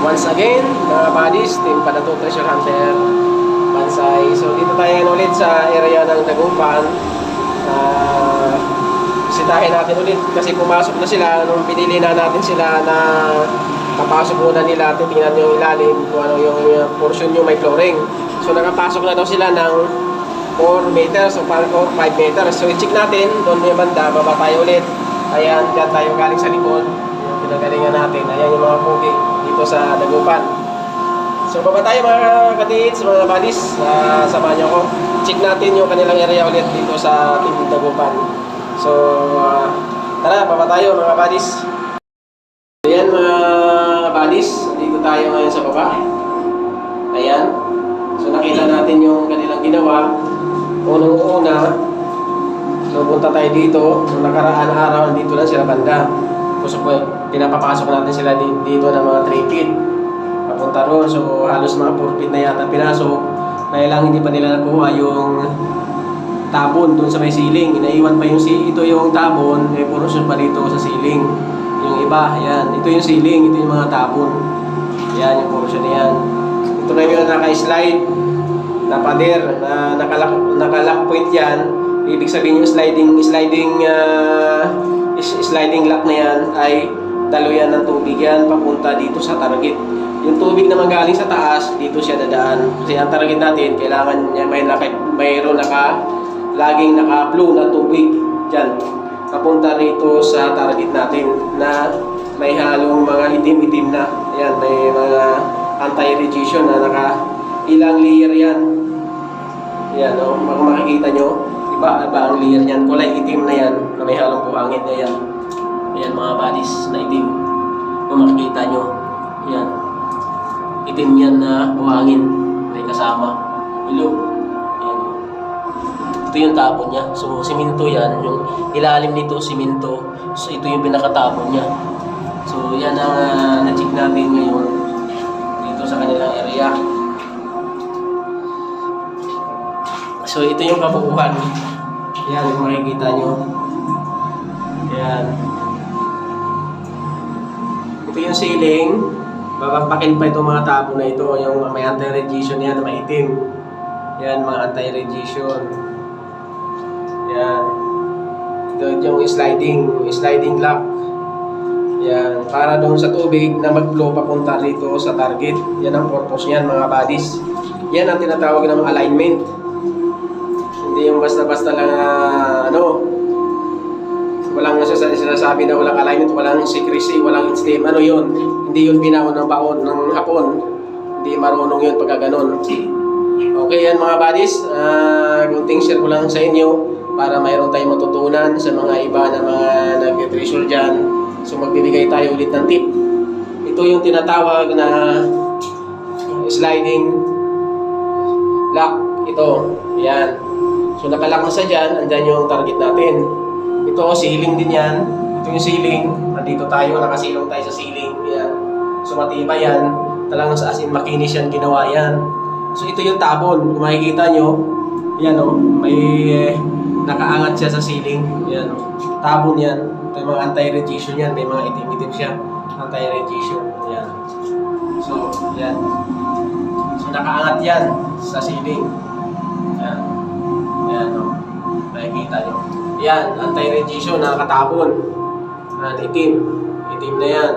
Once again, mga buddies, Team Panato Treasure Hunter Bansay. So dito tayo ngayon ulit sa area ng Dagupan. Bisitahin natin ulit kasi pumasok na sila nung pinili na natin sila na kapasok muna nila. Titingnan yung ilalim kung ano yung portion yung may flooring. So nakapasok na daw sila ng 4 meters o 5 meters. So i-check natin doon yung banda, baba tayo ulit. Ayan, dyan tayo galing sa likod. Yung pinagalingan natin. Ayan yung mga pugi dito sa Dagupan. So baba tayo mga katiits, mga buddies. Samahan nyo ako. Check natin yung kanilang area ulit dito sa Team Dagupan. So tara, baba tayo mga buddies. Ayan mga buddies, dito tayo ngayon sa baba. Ayan. So nakita natin yung kanilang ginawa. Unang-una, so punta tayo dito. Nung nakaraan na araw, dito lang sila banda. So pinapapasok natin sila dito ng mga 3 feet papunta ron. So halos mga 4 feet na yata pinasok. Kaya lang hindi pa nila nakuha yung tabon dun sa may ceiling. Inaiwan pa yung ito yung tabon, may porosyon pa dito sa ceiling. Yung iba, yan. Ito yung ceiling, ito yung mga tabon. Yan, yung porosyon na yan. Ito na yung naka-slide na pader na naka-lock point yan. Ibig sabihin yung sliding lock na yan ay daluyan ng tubig yan papunta dito sa target. Yung tubig na magaling sa taas, dito siya dadaan. Kasi ang target natin, kailangan niya mayroon laging naka-blue na tubig dyan. Papunta rito sa target natin na may halong mga itim-itim na. Ayan, may mga anti-radiation na ilang layer yan. Ayan, o, makikita nyo. Iba ang layer yan. Kulay itim na yan na may halong buhangin. Ayan. Ayan mga buddies na itim. Kung makikita nyo. Ayan. Itim yan na buhangin. May kasama. Ilog. Ayan. Ito yung tapon niya. So, siminto yan. Yung ilalim nito, siminto. So, ito yung pinakatapon niya. So, yan ang na-check natin ngayon dito sa kanilang area. So, ito yung kabuuan. Yan, kung makikita nyo. Yan. Ito yung ceiling. Babakpakin pa itong mga tabo na ito. Yung may anti-radiation yan na maitim. Yan, mga anti-radiation. Yan. Ito yung sliding lock. Yan. Para doon sa tubig na mag-flow papunta rito sa target. Yan ang purpose niyan mga buddies. Yan ang tinatawag ng alignment. Hindi yung basta-basta lang walang sinasabi na walang alignment, walang secrecy, walang steam. Ano yun? Hindi yun binaon ng baon ng hapon. Hindi marunong yun pagka ganun. Okay yan mga buddies. Kunting share ko lang sa inyo para mayroon tayong matutunan sa mga iba na mga nag-treasure dyan. So magbibigay tayo ulit ng tip. Ito yung tinatawag na sliding lock. Ito. Yan. So nakalock na sa dyan, andyan yung target natin. Ito, ceiling din yan. Ito yung ceiling. Nandito tayo, nakasilong tayo sa ceiling. Yan. So matibay yan. Talagang sa asin makinis yan, ginawa yan. So ito yung tabon. Kung makikita nyo, yan o, may nakaangat siya sa ceiling. Yan o, tabon yan. Ito yung mga anti-radiation yan. May mga itim-itim siya. Anti-radiation. Yan. So, yan. So nakaangat yan sa ceiling. Yan. Yan o. Makikita nyo. Yan. Anti-radiation. Nakatabon. Yan. Itim. Itim na yan.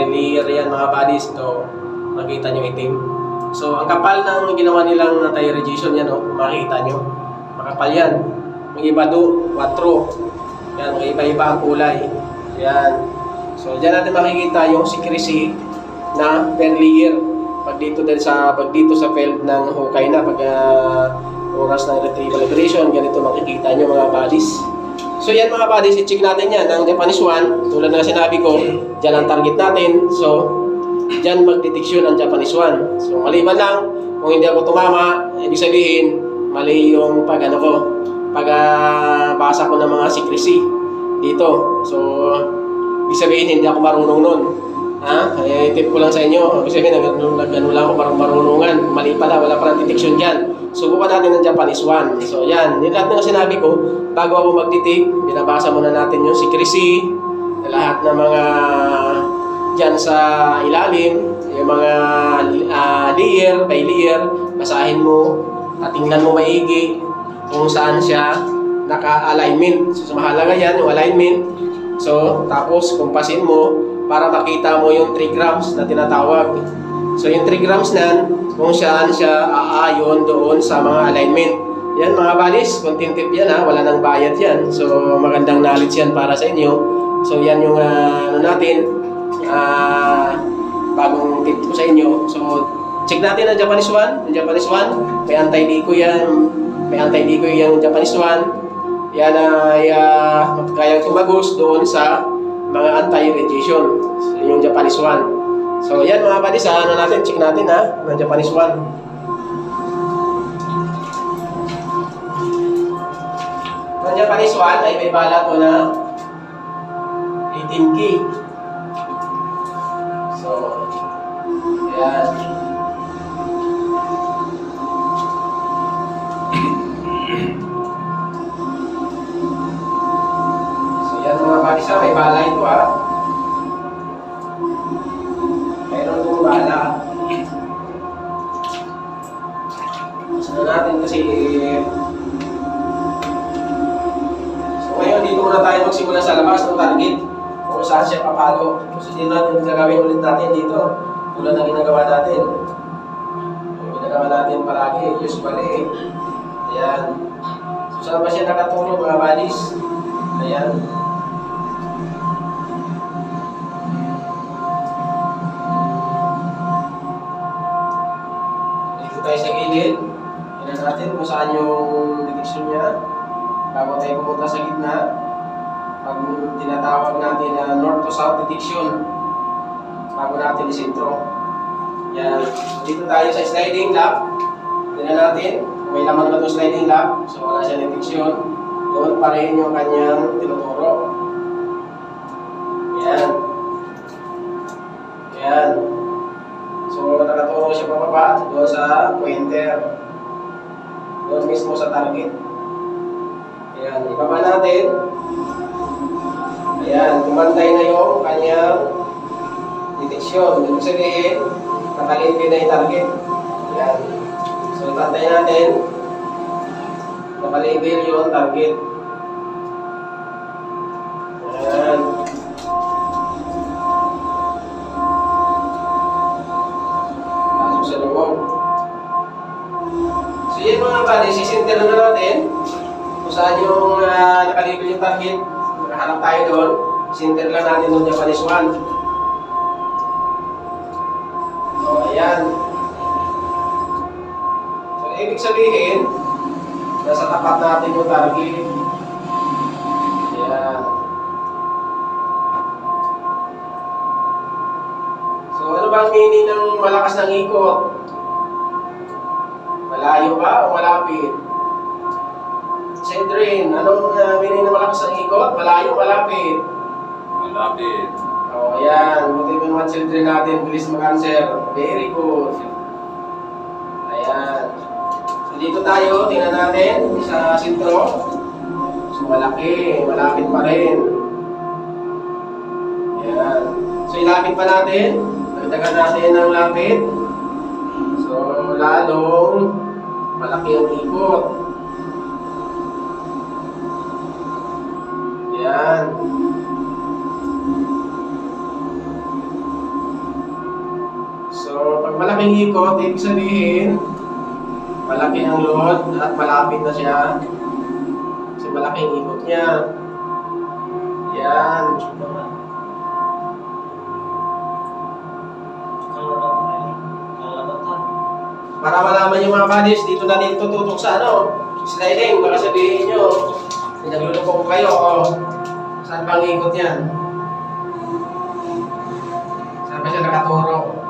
Layer yan mga buddies. Ito. Makikita nyo itim. So, ang kapal ng ginawa nilang anti-radiation yan o. Makikita nyo. Makapal yan. May iba do. 4. Yan. May iba-iba ang kulay. Yan. So, dyan natin makikita yung secrecy na per layer. Pag dito sa field ng hukay na, pag oras ng retrieval operation, ganito makikita nyo mga buddies. So yan mga buddies, i-check natin yan. Ang Japanese one, tulad na sinabi ko, dyan ang target natin. So, dyan magdeteksyon ang Japanese one. So, maliban lang, kung hindi ako tumama, ibig sabihin, mali yung pagbasa ko ng mga secrecy dito. So, ibig sabihin, hindi ako marunong nun. Tip ko lang sa inyo. Ibig sabihin, nag-ano lang ako, parang marunungan. Mali pala, wala parang detection dyan. Subukan natin ng Japanese one. So, yan. Yung lahat ng sinabi ko, bago ako mag-detect, binabasa muna natin yung secrecy, lahat ng mga dyan sa ilalim, yung mga layer by layer, basahin mo at tingnan mo maigi kung saan siya naka-alignment. So mahalaga yan, yung alignment. So tapos kumpasin mo para makita mo yung 3 grams na tinatawag. So yung 3 grams nan, kung saan siya aayon doon sa mga alignment. Yan mga buddies, content tip yan ha, wala nang bayad yan. So magandang knowledge yan para sa inyo. So yan yung ano natin, bagong tip ko sa inyo. So check natin ang Japanese one. Ang Japanese one, may anti-decoy yan. May anti-decoy yung Japanese one. Yan ay kayang tumagos doon sa mga anti-radiation. So, yung Japanese one. So yan mga buddies, ano natin, check natin ha, ng Japanese one. Ang Japanese one ay may bala to na 18K. So, yan. So yan mga buddies ha, may bala ito ha. Mayroon itong bala. So natin kasi ngayon, dito muna tayo magsimula sa labas ng target kung saan siya papalo. So, dito natin gagawin ulit natin dito. Tulad na ginagawa natin. Yung ginagawa natin palagi, usually. Ayan. So, saan ba siya nakatulog mga buddies? Ayan. Dito tayo sa gilid. Tignan natin kung saan yung detection niya. Bago tayo pumunta sa gitna, pag tinatawag natin na north to south detection, bago natin isentro. Yan. Dito tayo sa sliding lock. Tignan natin, may laman ba itong sliding lock? So wala siya detection. Doon pa rin yung kanyang tinuturo. Yan. Yan. So nakaturo siya pababa doon sa pointer. Doon mismo sa target. Ayan, ibaba natin. Ayan, kumantay na yung kanyang detection. Ibig sabihin, nakalipin na yung target. Ayan. So, itantay natin. Nakalipin yung target. Ayan. Pasok sa loob. So, yan mga buddy, sisinter na natin. Kung saan yung nakalibel yung target, nakahanap tayo doon, center lang natin doon Japanese one. So, ayan. So, ibig sabihin, nasa tapat natin yung target. Ayan. So, ano ba ang meaning ng malakas ng ikot? Malayo ba o malapit? Children, anong meaning na malakas ang ikot? Malayo, malapit? Malapit. O, ayan. Buti yung mga children natin, bilis mag-answer. Very good. Ayan. So, dito tayo, tingnan natin sa sentro. So, malaki, malapit pa rin. Ayan. So, ilapit pa natin. Dagdagan natin ng lapit. So, lalong malaki ang ikot. Yan. So, pag malaking ikot, ibig sabihin, malaki ang load at malapit na siya. Kasi malaking ikot niya. Yan. Para malaman yung mga buddies, dito natin tututok sa sliding. Baka sabihin nyo, nagluloko ko kayo, saan bang ikot yan? Saan ba siya nakaturo?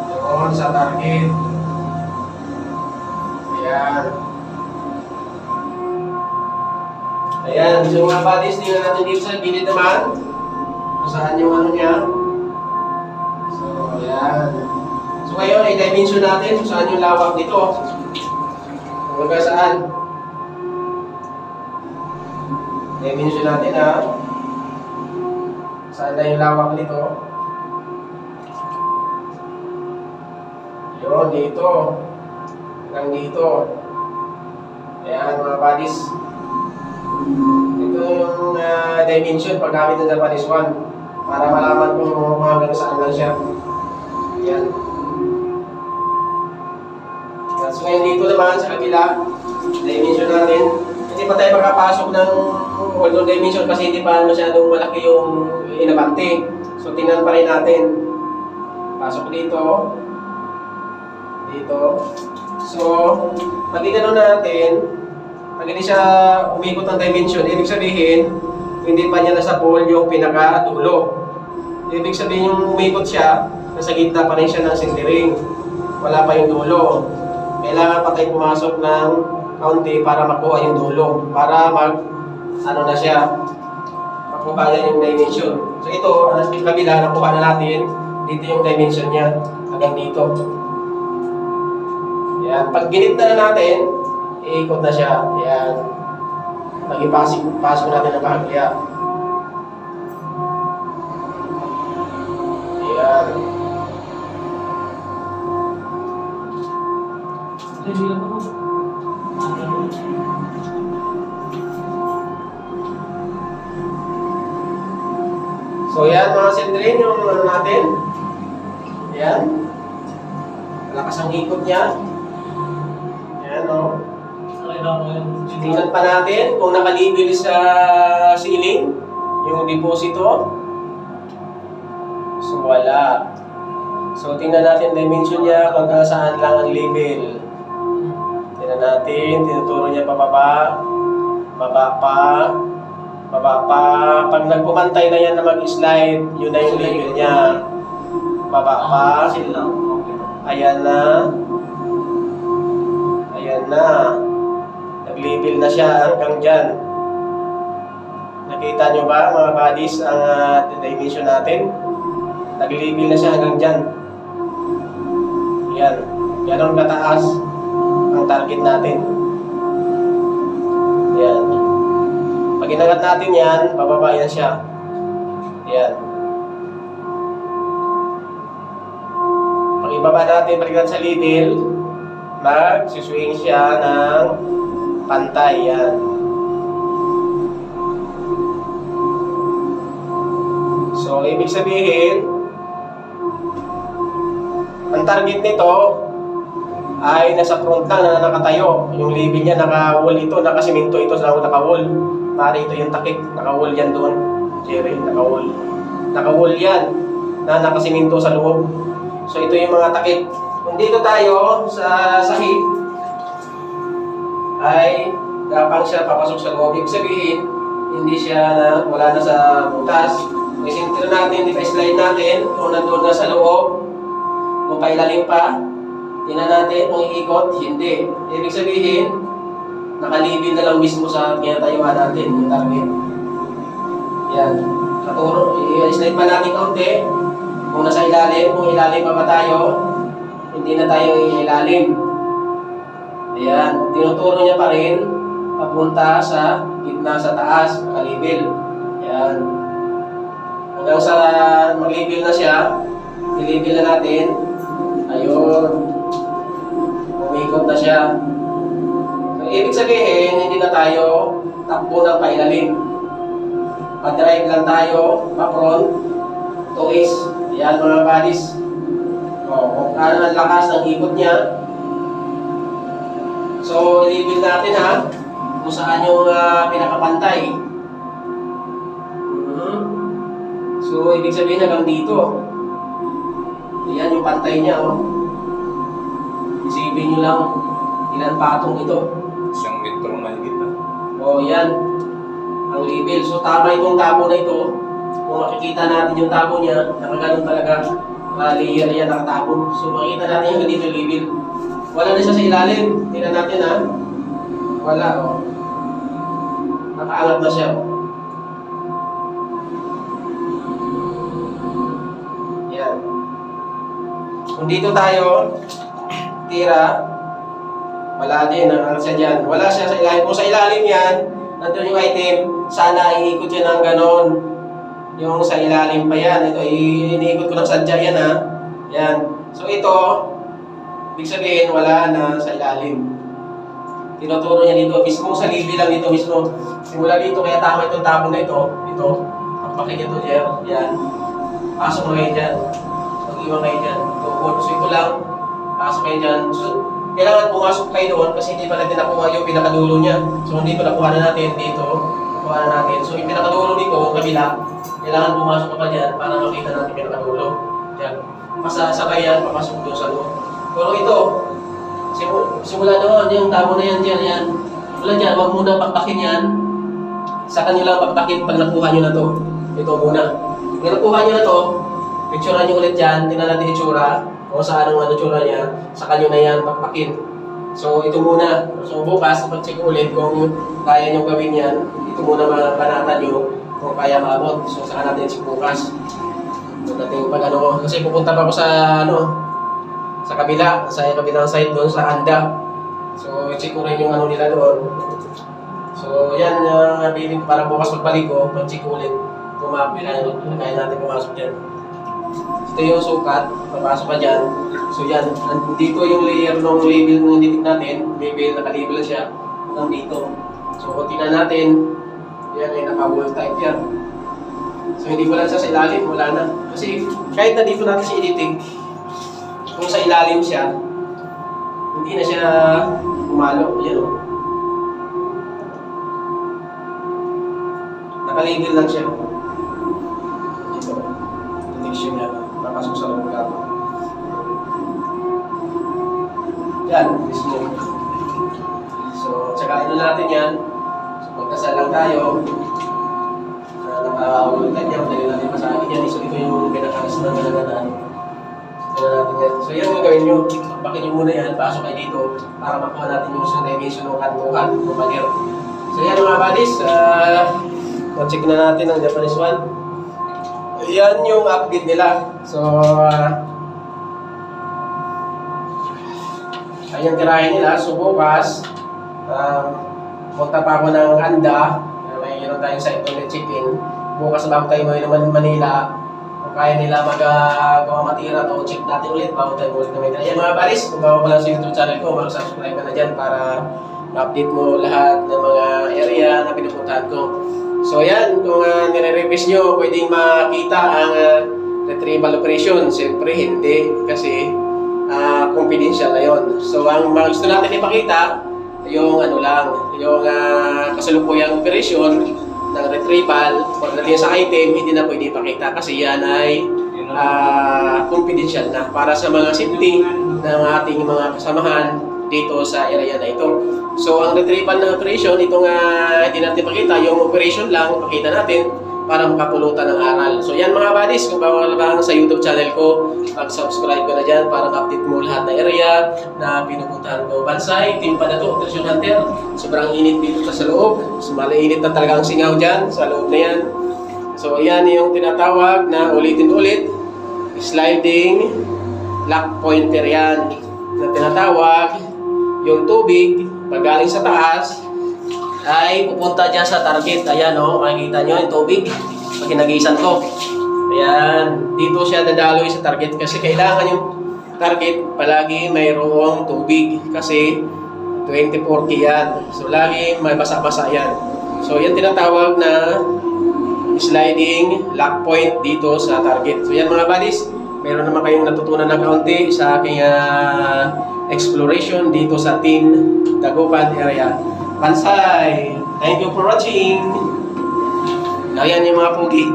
Doon sa target. Ayan. Ayan, so mga buddies, tingnan natin dito sa gilid naman. Kung saan yung ano niya. So, ayan. So ngayon, i-dimension natin kung saan yung lawak dito. Kung saan. Dimension natin ha. Saan na yung lawak nito? Yun, dito. Hanggang dito. Ayan mga buddies. Ito yung dimension paggamit ng Japanese 1 para malaman kung hanggang saan lang siya. Ayan. So ngayon dito naman sa kabila, dimension natin. Hindi pa tayo makapasok ng although dimension kasi hindi pa masyadong malaki yung inabante. So tingnan pa rin natin. Pasok dito. Dito. So, pag inano natin, pag hindi siya umikot ng dimension, ibig sabihin, hindi pa niya nasa pole yung pinaka-dulo. Ibig sabihin yung umikot siya, nasa gitna pa rin siya ng sintering. Wala pa yung dulo. Kailangan pa tayo pumasok ng kaunti para makuha yung dulo. Para ano na siya, makuha niya yung dimension. So ito, ang kabila, nakuha na natin, dito yung dimension niya, hanggang dito. Yan. Pag ginit na natin, iikot na siya. Yan. Pag ipasok natin ang bahagya. Yan. So yan mga sindrin, yung ano natin. Yan. Malakas ang ikot niya. Yan o. Tingnan pa natin kung nakalibil sa ceiling yung deposito. So wala. So tingnan natin dimension niya kung saan lang ang label. Tingnan natin, tinuturo niya pababa, baba pa, baba pa. Pag nagpumantay na yan na mag-slide, yun na yung label niya. Baba pa. Ayan na. Ayan na. Nag-label na siya hanggang dyan. Nakita nyo ba mga buddies ang dimension natin? Nag-label na siya hanggang dyan. Yan. Yan ang kataas ang target natin. Yan. Pag inangat natin yan, bababa yan siya. Yan. Pag ibaba natin, balikan sa label, mag-swing siya ng pantay. Yan. So, ibig sabihin, ang target nito ay nasa front lang na nakatayo. Yung label niya naka-wall ito, nakasiminto ito sa naka-wall. Pare ito yung takip, naka-wall yan doon. Jerry, naka-wall. Naka-wall yan na nakasiminto sa loob. So ito yung mga takip. Kung dito tayo sa sahig, ay gapang siya papasok sa loob. Ibig sabihin, hindi siya wala na sa butas. Kung isintir natin, di pa-slide natin, kung nandun na sa loob, kung pailalim pa, tingnan natin kung iikot, hindi. Ibig sabihin, nakalibin na lang mismo sa kinatayuan natin, yung target. Yan. Katuro, i-slide pa natin kaunti. Kung nasa ilalim, kung ilalim pa ba tayo, hindi na tayo ilalim. Ayan. Tinuturo niya pa rin, papunta sa gitna sa taas, nakalibin. Ayan. Hanggang sa mag-label na siya, i-label na natin. Ayun. Umikot na siya. So, ibig sabihin, hindi na tayo takbo ng pailalim. Pa-drive lang tayo, pa-front, tuis. Yan mga buddies. Kung ano ang lakas ng ikot niya. So, i-label natin ha, kung saan yung pinakapantay. So, ibig sabihin hanggang dito. Yan yung pantay niya, oh. Isipin nyo lang, ilan patong ito. 1 metro mahigit na. Oh, yan. Ang label. So, tama itong tabo na ito. Kung makikita natin yung tabo niya, nakaganon talaga. Layer yan, nakatabo. So, makikita natin yung ganito label. Wala na siya sa ilalim. Tingnan natin, ha. Wala, oh. Nakaangat na siya, oh. Yan. Kung dito tayo, tira, wala din, nangangat siya dyan. Wala siya sa ilalim. Kung sa ilalim yan, nandun yung item, sana iikot yan ng ganon. yung sa ilalim pa yan. Ito, iniikot ko ng sadya yan ha. Yan. So ito, ibig sabihin wala na sa ilalim. Tinuturo niya dito, mismo sa libi lang dito mismo. Simula dito, kaya tama itong tabon na ito. Ito, pakikit ito, Jer. Yan. Pasok mo kayo dyan. Mag-iwan kayo dyan. Tukod. So ito lang. Pasok kayo dyan. So, kailangan pumasok kayo doon kasi hindi pa natin nakuha yung pinakadulo niya. So hindi pa nakuha na natin dito. Nakuha na natin. So yung pinakadulo dito, kabila. Kailangan pumasok ka pa dyan para makita natin yung pinakadulo. Dyan. Masasakay yan, papasok doon sa loob. Pero ito, simula doon, yung tabo na yan dyan, yan. Wala dyan, huwag muna pakpakin yan. Saka nyo lang pakpakin pag nakuha nyo na to. Ito muna. Pag nakuha nyo na to, picturean nyo ulit dyan, tingnan natin itsura, kung saan ang itsura niya, saka nyo na yan pakpakin. So ito muna. So bukas, pag-check ulit kung kaya nyo gawin yan, ito muna mapanatan nyo kung kaya maabot. So saka natin check bukas. Ito natin pag ano ko, kasi pupunta pa ako sa sa kabilang side doon sa Anda. So, check ko rin yung ano nila doon. So, yan yung feeling ko para bukas magbalik ko, mag-check ko ulit. Kaya natin pumasok dyan. Ito yung sukat, papasok ka dyan. So, yan. Dito yung layer ng label ng titik natin. Label, nakalabel siya. Hanggang dito. So, tingnan natin. Yan ay naka-wall type yan. So, hindi ko lang siya sa ilalim, wala na. Kasi, kahit na dito natin siya editing, kung sa ilalim siya, hindi na siya umalo. Yan o. Nakalabel lang siya. Ito. Detection niya. Papasok sa loob ka. Yan. Mismo. So, tsakain na natin yan. So, magkasal lang tayo. Nakahulutan niya. Dahil natin pasakin yan. So, ito yung pinakalas na nalagaan. So yan yung gawin nyo, bakit nyo muna yan, pasok kayo dito para makuha natin yung sa dimension ng kantuhan, ng bagir. So yan mga buddies, check na natin ang Japanese one. Yan yung upgrade nila. So, ayan tirahin nila. So bukas, punta pa ako ng Anda, may yun tayong sa ito chicken. Bukas bago tayo ngayon naman Manila. Kaya nila magawa matira to, check natin ulit bago tayo ulit naman. Ayan mga baris, kung bago pa lang sa YouTube channel ko, mag-subscribe ka na dyan para ma-update mo lahat ng mga area na pinupuntahan ko. So ayan, kung nire-revise nyo, pwedeng makita ang retrieval operation. Siyempre hindi, kasi confidential na yon. So ang mga gusto natin ipakita, yung ano lang, yung kasalukuyang operation ng retrieval, pagdating sa item, hindi na pwede ipakita kasi yan ay confidential na para sa mga safety ng ating mga kasamahan dito sa area na ito. So, ang retrieval na operation, itong hindi natin pakita, yung operation lang, pakita natin para makapulutan ng aral. So, yan mga buddies, kung bago lang sa YouTube channel ko, mag-subscribe ka na dyan para ma-update mo lahat na area na pinupuntahan ko. Bansay, Team Padato, Treasure Hunter. Sobrang init dito sa loob. So, maliinit na talaga ang singaw dyan sa loob na yan. So, yan yung tinatawag na ulitin-ulit. Sliding lock pointer yan. Na tinatawag, yung tubig, pag galing sa taas, ay pupunta dyan sa target. Ayan o, makikita nyo yung tubig. Pag hinagisan ko. Ayan, dito siya dadaloy sa target kasi kailangan yung target palagi mayroong tubig kasi 24K yan. So lagi may basa-basa yan. So yan tinatawag na sliding lock point dito sa target. So yan mga buddies, meron naman kayong natutunan na kaunti sa aking exploration dito sa Team Dagupan area. Bansay! Thank you for watching! Ayan yung mga pugi.